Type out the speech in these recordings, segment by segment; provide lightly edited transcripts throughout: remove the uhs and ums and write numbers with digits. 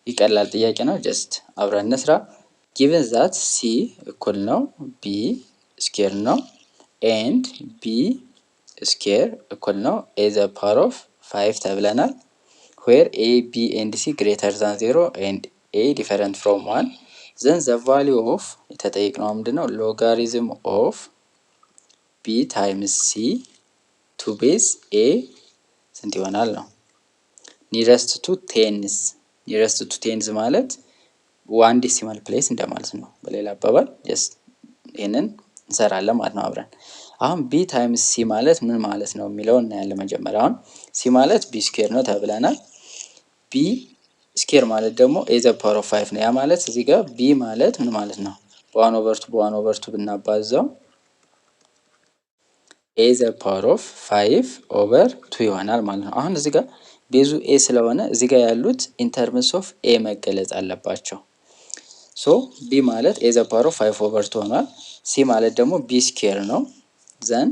ይቀላል ጥያቄ ነው። ጀስት አብረን እንስራ። given that c እኩል ነው b ስኬር ነው and b ስኬር እኩል ነው a the power of 5 ተብለናል። where a b and c greater than 0 and a different from 1 then the value of የተጠየቅነው ምንድነው? logarithm of b times c to base a ስንት ይሆናል ነው። nearest to tens ማለት 1 ዴሲማል ፕሌስ እንደማለት ነው። በሌላ አባባል ጀስት ይሄንን እንሰራለን ማለት ነው አብረን። አሁን b ታይምስ c ማለት ምን ማለት ነው የሚለውን እናያለን። መጀመሪያ አሁን c ማለት b ስኩዌር ነው ተብለናል። b ስኩዌር ማለት ደግሞ a the power of 5 ነው። ያ ማለት እዚህ ጋር b ማለት ምን ማለት ነው? በ1 ኦቨር 2 ብናባዛው a the power of 5 ኦቨር 2 ይሆናል ማለት ነው። አሁን እዚህ ጋር ቤዙ a ስለሆነ እዚህ ጋር ያሉት ኢን ተርምስ ኦፍ a መገለጽ አለባቸው። ሶ b ማለት a the power of 5 ኦቨር 2 ሆኗል። c ማለት ደግሞ b ስኩዌር ነው። ዘን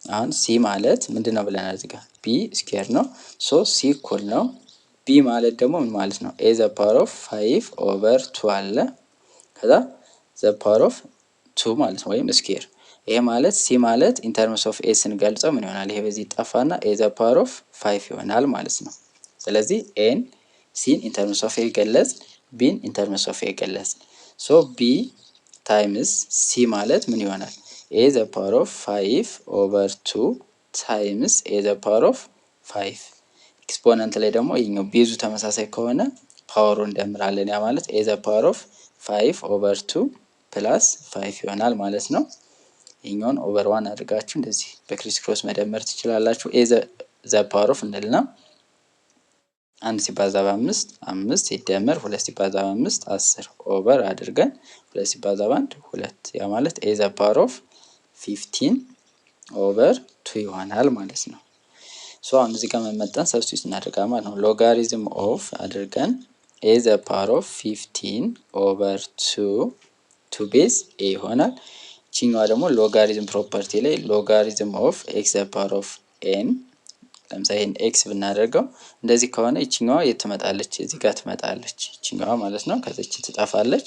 አሁን c ማለት ምንድነው ብለናል? እዚህ ጋር b ስኩዌር ነው። ሶ c እኩል ነው b ማለት ደግሞ ምን ማለት ነው? a the power of 5 ኦቨር 2 አለ ከዛ the power of 2 ማለት ነው ወይም ስኩዌር። ይሄ ማለት c ማለት ኢን ተርምስ ኦፍ a ስንገልጸው ምን ይሆናል? ይሄ በዚህ ጠፋና a the power of 5 ይሆናል ማለት ነው። ስለዚህ ኤን ሲን ኢን ተርምስ ኦፍ a ገለጽ ቢን ኢን ተርምስ ኦፍ a ገለጽ። ሶ b ታይምስ c ማለት ምን ይሆናል? a the power of 5 over 2 ታይምስ a the power of 5 ኤክስፖነንት ላይ ደግሞ ይሄኛው ቤዙ ተመሳሳይ ከሆነ ፓወሩን እንደምራለን። ያ ማለት a the power of 5 over 2 ፕላስ 5 ይሆናል ማለት ነው። ይሄኛውን ኦቨር 1 አድርጋችሁ እንደዚህ በክሪስ ክሮስ መደመር ትችላላችሁ። a the power of እንልና 1 ሲባዛ በ5 5 ሲደመር 2 ሲባዛ በ5 10 ኦቨር አድርገን 2 ሲባዛ በ1 2 ያ ማለት a the power of 15 ኦቨር 2 ይሆናል ማለት ነው። ሶ አሁን እዚህ ጋር መመጣን ሰብስቲቱት እናደርጋለን ማለት ነው። ሎጋሪዝም ኦፍ አድርገን a the power of 15 ኦቨር 2 to base a ይሆናል። ቺኛዋ ደግሞ ሎጋሪዝም ፕሮፐርቲ ላይ ሎጋሪዝም ኦፍ x the power of n ለምሳሌ x ብናደርገው እንደዚህ ከሆነ እቺኛዋ የት ትመጣለች? እዚህ ጋር ትመጣለች እቺኛዋ ማለት ነው። ከዚች ትጠፋለች።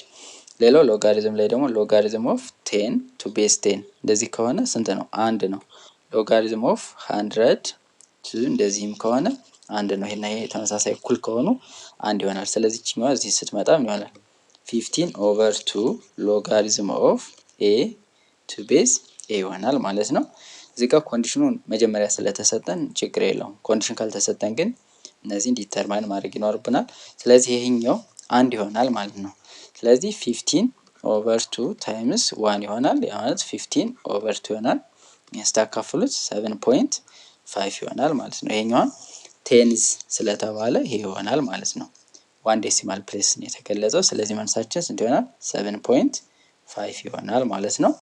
ሌላው ሎጋሪዝም ላይ ደግሞ ሎጋሪዝም ኦፍ 10 to base 10 እንደዚህ ከሆነ ስንት ነው? አንድ ነው። ሎጋሪዝም ኦፍ 100 እንደዚህም ከሆነ አንድ ነው። ይሄና ይሄ ተመሳሳይ እኩል ከሆኑ አንድ ይሆናል። ስለዚህ እቺኛዋ እዚህ ስትመጣ ምን ይሆናል? 15 ኦቨር 2 ሎጋሪዝም ኦፍ a to base a ይሆናል ማለት ነው። እዚህ ጋር ኮንዲሽኑን መጀመሪያ ስለተሰጠን ችግር የለውም። ኮንዲሽን ካልተሰጠን ግን እነዚህን ዲተርማይን ማድረግ ይኖርብናል። ስለዚህ ይሄኛው አንድ ይሆናል ማለት ነው። ስለዚህ 15 ኦቨር 2 ታይምስ 1 ይሆናል። ያ ማለት 15 ኦቨር 2 ይሆናል። ያስተካክሉት 7.5 ይሆናል ማለት ነው። ይሄኛው ቴንስ ስለተባለ ይሄ ይሆናል ማለት ነው። 1 ዴሲማል ፕሌስ ነው የተገለጸው። ስለዚህ መልሳችን ስንት ይሆናል? 7.5 ይሆናል ማለት ነው።